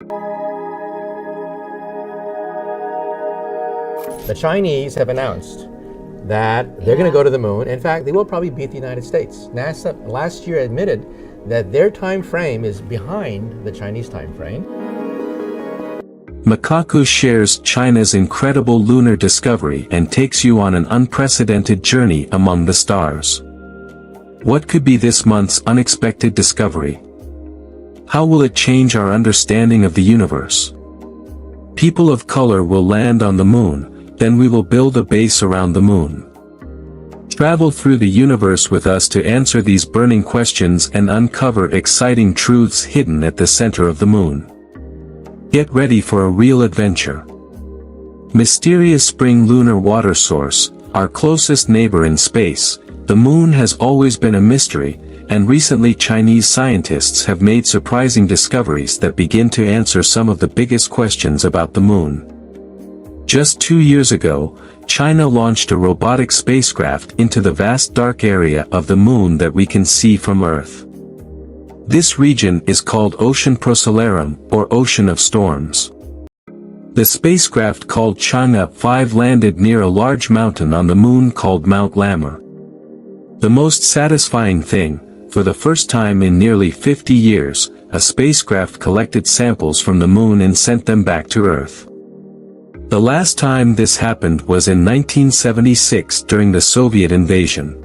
The Chinese have announced that they're going to go to the moon. In fact, they will probably beat the United States. NASA last year admitted that their time frame is behind the Chinese time frame. Kaku shares China's incredible lunar discovery and takes you on an unprecedented journey among the stars. What could be this month's unexpected discovery? How will it change our understanding of the universe? People of color will land on the moon, then we will build a base around the moon. Travel through the universe with us to answer these burning questions and uncover exciting truths hidden at the center of the moon. Get ready for a real adventure. Mysterious spring lunar water source, our closest neighbor in space, the moon has always been a mystery, and recently Chinese scientists have made surprising discoveries that begin to answer some of the biggest questions about the moon. Just 2 years ago, China launched a robotic spacecraft into the vast dark area of the moon that we can see from Earth. This region is called Oceanus Procellarum, or Ocean of Storms. The spacecraft called Chang'e 5 landed near a large mountain on the moon called Mount Lammer. The most satisfying thing, for the first time in nearly 50 years, a spacecraft collected samples from the moon and sent them back to Earth. The last time this happened was in 1976 during the Soviet invasion.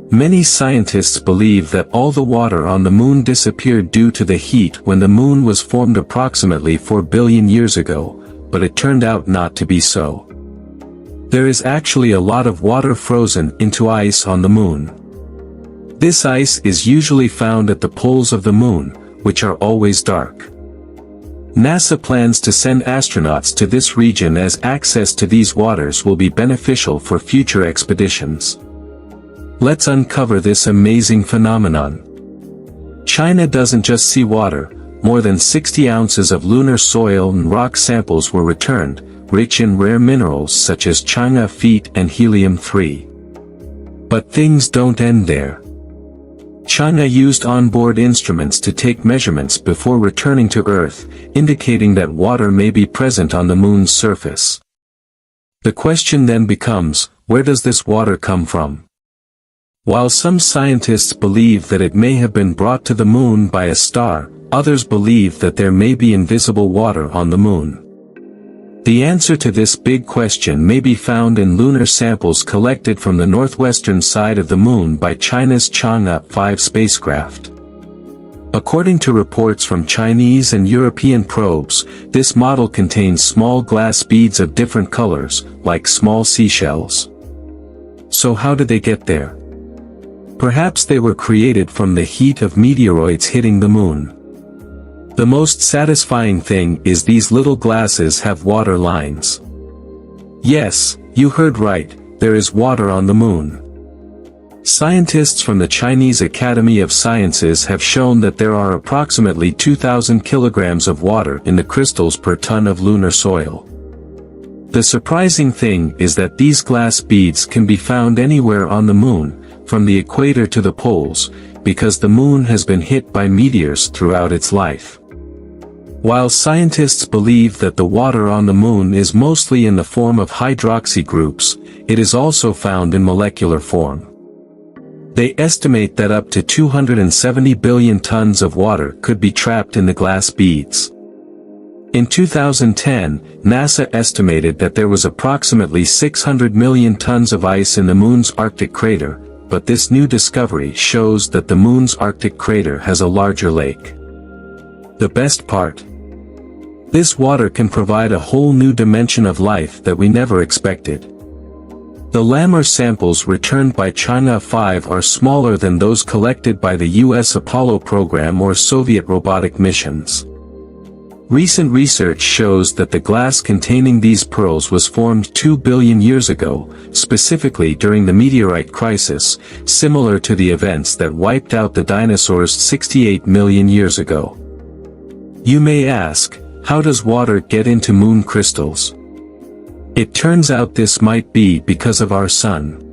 Many scientists believe that all the water on the moon disappeared due to the heat when the moon was formed approximately 4 billion years ago, but it turned out not to be so. There is actually a lot of water frozen into ice on the moon. This ice is usually found at the poles of the moon, which are always dark. NASA plans to send astronauts to this region as access to these waters will be beneficial for future expeditions. Let's uncover this amazing phenomenon. China doesn't just see water, more than 60 ounces of lunar soil and rock samples were returned, rich in rare minerals such as Chang'e and helium-3. But things don't end there. Chang'e used onboard instruments to take measurements before returning to Earth, indicating that water may be present on the moon's surface. The question then becomes, where does this water come from? While some scientists believe that it may have been brought to the moon by a star, others believe that there may be invisible water on the moon. The answer to this big question may be found in lunar samples collected from the northwestern side of the moon by China's Chang'e 5 spacecraft. According to reports from Chinese and European probes, this model contains small glass beads of different colors, like small seashells. So how did they get there? Perhaps they were created from the heat of meteoroids hitting the moon. The most satisfying thing is these little glasses have water lines. Yes, you heard right, there is water on the moon. Scientists from the Chinese Academy of Sciences have shown that there are approximately 2,000 kilograms of water in the crystals per ton of lunar soil. The surprising thing is that these glass beads can be found anywhere on the moon, from the equator to the poles, because the moon has been hit by meteors throughout its life. While scientists believe that the water on the moon is mostly in the form of hydroxy groups, it is also found in molecular form. They estimate that up to 270 billion tons of water could be trapped in the glass beads. In 2010, NASA estimated that there was approximately 600 million tons of ice in the moon's Arctic crater, but this new discovery shows that the moon's Arctic crater has a larger lake. The best part? This water can provide a whole new dimension of life that we never expected. The Lammer samples returned by Chang'e 5 are smaller than those collected by the US Apollo program or Soviet robotic missions. Recent research shows that the glass containing these pearls was formed 2 billion years ago, specifically during the meteorite crisis, similar to the events that wiped out the dinosaurs 68 million years ago. You may ask, how does water get into moon crystals? It turns out this might be because of our sun.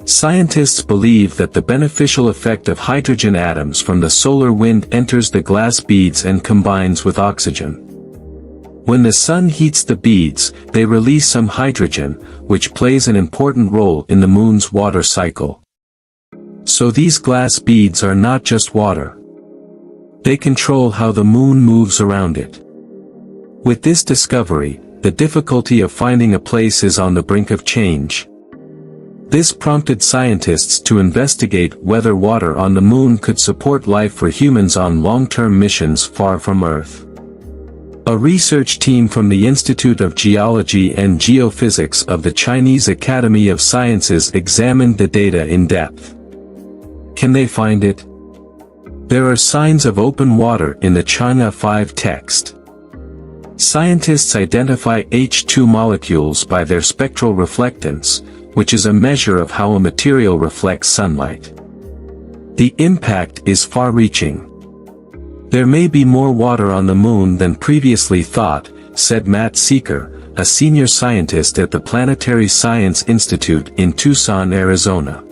Scientists believe that the beneficial effect of hydrogen atoms from the solar wind enters the glass beads and combines with oxygen. When the sun heats the beads, they release some hydrogen, which plays an important role in the moon's water cycle. So these glass beads are not just water. They control how the moon moves around it. With this discovery, the difficulty of finding a place is on the brink of change. This prompted scientists to investigate whether water on the moon could support life for humans on long-term missions far from Earth. A research team from the Institute of Geology and Geophysics of the Chinese Academy of Sciences examined the data in depth. Can they find it? There are signs of open water in the Chang'e 5 text. Scientists identify H2 molecules by their spectral reflectance, which is a measure of how a material reflects sunlight. The impact is far-reaching. There may be more water on the moon than previously thought, said Matt Seeker, a senior scientist at the Planetary Science Institute in Tucson, Arizona.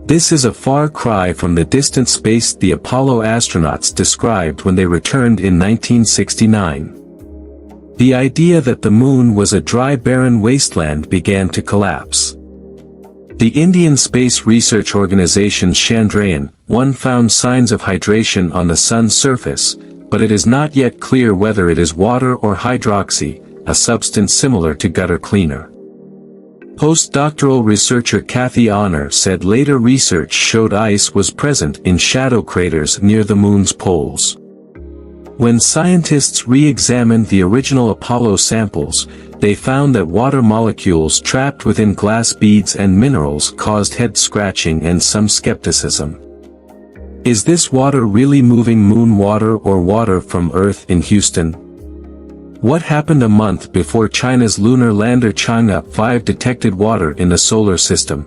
This is a far cry from the distant space the Apollo astronauts described when they returned in 1969. The idea that the moon was a dry barren wasteland began to collapse. The Indian Space Research Organization's Chandrayaan-1 found signs of hydration on the sun's surface, but it is not yet clear whether it is water or hydroxy, a substance similar to gutter cleaner. Postdoctoral researcher Kathy Honor said later research showed ice was present in shadow craters near the moon's poles. When scientists re-examined the original Apollo samples, they found that water molecules trapped within glass beads and minerals caused head-scratching and some skepticism. Is this water really moving moon water or water from Earth in Houston? What happened a month before China's lunar lander Chang'e 5 detected water in the solar system?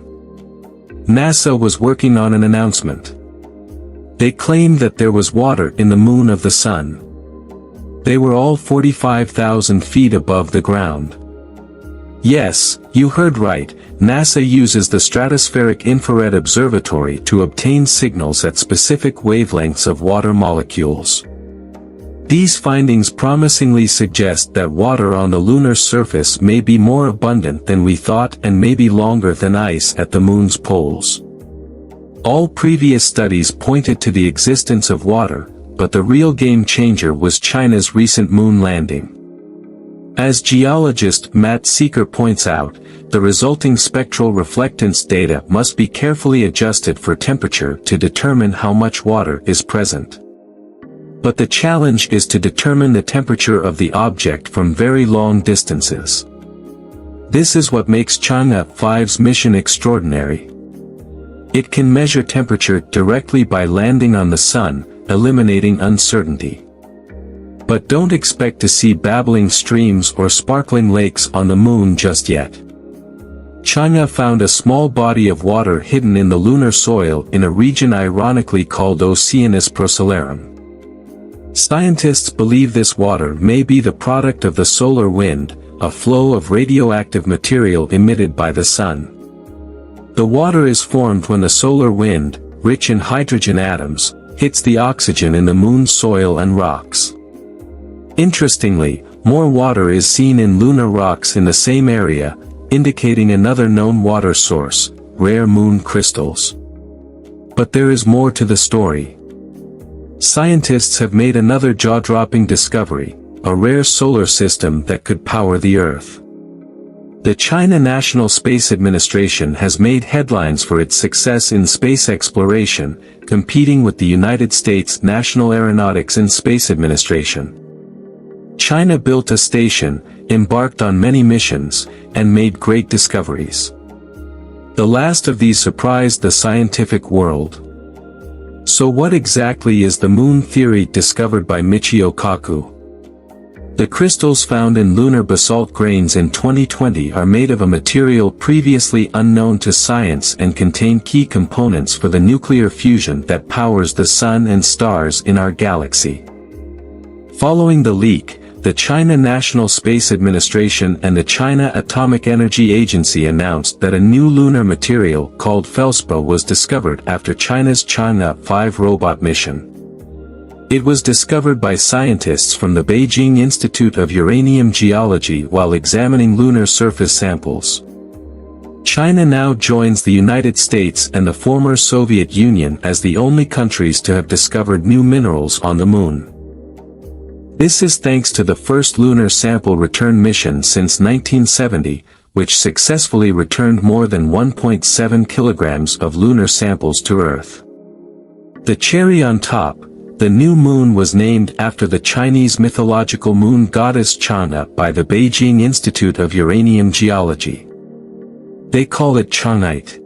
NASA was working on an announcement. They claimed that there was water in the moon of the sun. They were all 45,000 feet above the ground. Yes, you heard right, NASA uses the Stratospheric Infrared Observatory to obtain signals at specific wavelengths of water molecules. These findings promisingly suggest that water on the lunar surface may be more abundant than we thought and may be longer than ice at the moon's poles. All previous studies pointed to the existence of water, but the real game changer was China's recent moon landing. As geologist Matt Seeker points out, the resulting spectral reflectance data must be carefully adjusted for temperature to determine how much water is present. But the challenge is to determine the temperature of the object from very long distances. This is what makes Chang'e 5's mission extraordinary. It can measure temperature directly by landing on the sun, eliminating uncertainty. But don't expect to see babbling streams or sparkling lakes on the moon just yet. Chang'e found a small body of water hidden in the lunar soil in a region ironically called Oceanus Procellarum. Scientists believe this water may be the product of the solar wind, a flow of radioactive material emitted by the sun. The water is formed when the solar wind, rich in hydrogen atoms, hits the oxygen in the moon's soil and rocks. Interestingly, more water is seen in lunar rocks in the same area, indicating another known water source, rare moon crystals. But there is more to the story. Scientists have made another jaw-dropping discovery, a rare solar system that could power the Earth. The China National Space Administration has made headlines for its success in space exploration, competing with the United States National Aeronautics and Space Administration. China built a station, embarked on many missions, and made great discoveries. The last of these surprised the scientific world. So what exactly is the moon theory discovered by Michio Kaku? The crystals found in lunar basalt grains in 2020 are made of a material previously unknown to science and contain key components for the nuclear fusion that powers the sun and stars in our galaxy. Following the leak, the China National Space Administration and the China Atomic Energy Agency announced that a new lunar material called feldspath was discovered after China's Chang'e 5 robot mission. It was discovered by scientists from the Beijing Institute of Uranium Geology while examining lunar surface samples. China now joins the United States and the former Soviet Union as the only countries to have discovered new minerals on the Moon. This is thanks to the first lunar sample return mission since 1970, which successfully returned more than 1.7 kilograms of lunar samples to Earth. The cherry on top, the new moon was named after the Chinese mythological moon goddess Chang'e by the Beijing Institute of Uranium Geology. They call it Chang'e.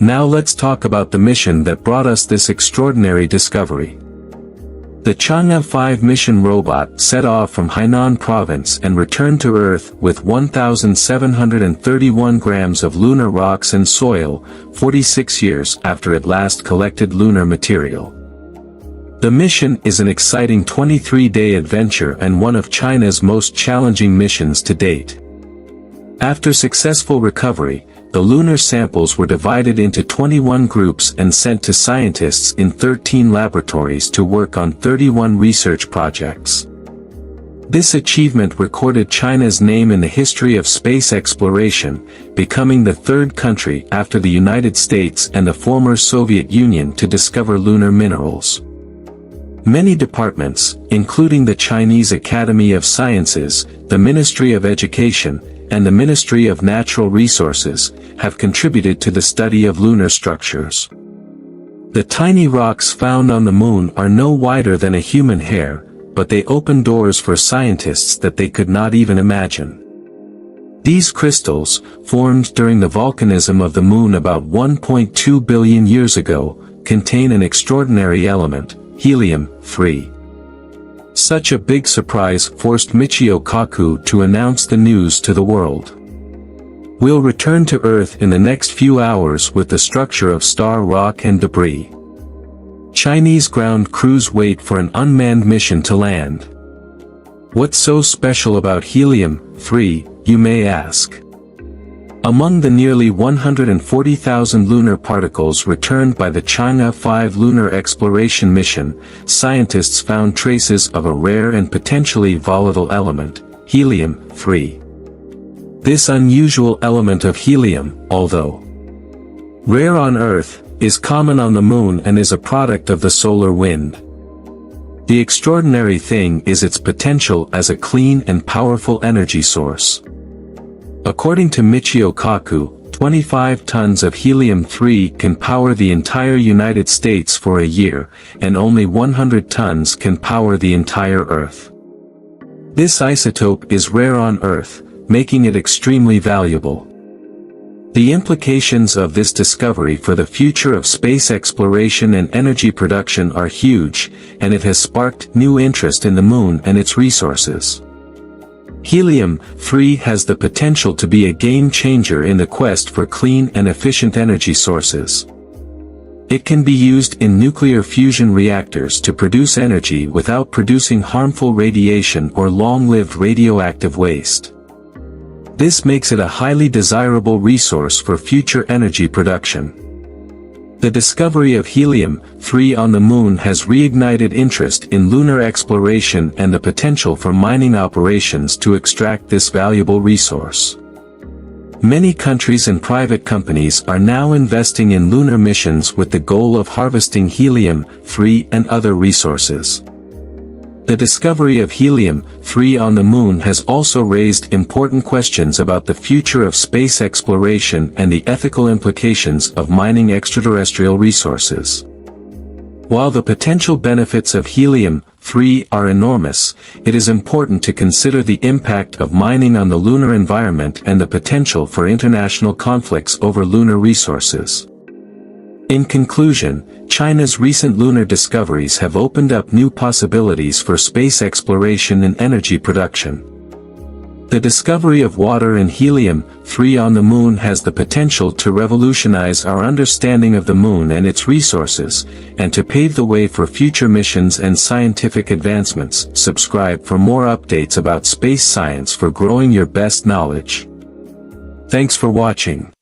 Now let's talk about the mission that brought us this extraordinary discovery. The Chang'e 5 mission robot set off from Hainan province and returned to Earth with 1,731 grams of lunar rocks and soil, 46 years after it last collected lunar material. The mission is an exciting 23-day adventure and one of China's most challenging missions to date. After successful recovery, the lunar samples were divided into 21 groups and sent to scientists in 13 laboratories to work on 31 research projects. This achievement recorded China's name in the history of space exploration, becoming the third country after the United States and the former Soviet Union to discover lunar minerals. Many departments, including the Chinese Academy of Sciences, the Ministry of Education, and the Ministry of Natural Resources, have contributed to the study of lunar structures. The tiny rocks found on the Moon are no wider than a human hair, but they open doors for scientists that they could not even imagine. These crystals, formed during the volcanism of the Moon about 1.2 billion years ago, contain an extraordinary element, helium-3. Such a big surprise forced Michio Kaku to announce the news to the world. We'll return to Earth in the next few hours with the structure of star rock and debris. Chinese ground crews wait for an unmanned mission to land. What's so special about helium-3, you may ask? Among the nearly 140,000 lunar particles returned by the Chang'e 5 lunar exploration mission, scientists found traces of a rare and potentially volatile element, helium-3. This unusual element of helium, although rare on Earth, is common on the Moon and is a product of the solar wind. The extraordinary thing is its potential as a clean and powerful energy source. According to Michio Kaku, 25 tons of helium-3 can power the entire United States for a year, and only 100 tons can power the entire Earth. This isotope is rare on Earth, making it extremely valuable. The implications of this discovery for the future of space exploration and energy production are huge, and it has sparked new interest in the Moon and its resources. Helium-3 has the potential to be a game-changer in the quest for clean and efficient energy sources. It can be used in nuclear fusion reactors to produce energy without producing harmful radiation or long-lived radioactive waste. This makes it a highly desirable resource for future energy production. The discovery of helium-3 on the Moon has reignited interest in lunar exploration and the potential for mining operations to extract this valuable resource. Many countries and private companies are now investing in lunar missions with the goal of harvesting helium-3 and other resources. The discovery of helium-3 on the Moon has also raised important questions about the future of space exploration and the ethical implications of mining extraterrestrial resources. While the potential benefits of helium-3 are enormous, it is important to consider the impact of mining on the lunar environment and the potential for international conflicts over lunar resources. In conclusion, China's recent lunar discoveries have opened up new possibilities for space exploration and energy production. The discovery of water and helium-3 on the moon has the potential to revolutionize our understanding of the moon and its resources, and to pave the way for future missions and scientific advancements. Subscribe for more updates about space science for growing your best knowledge. Thanks for watching.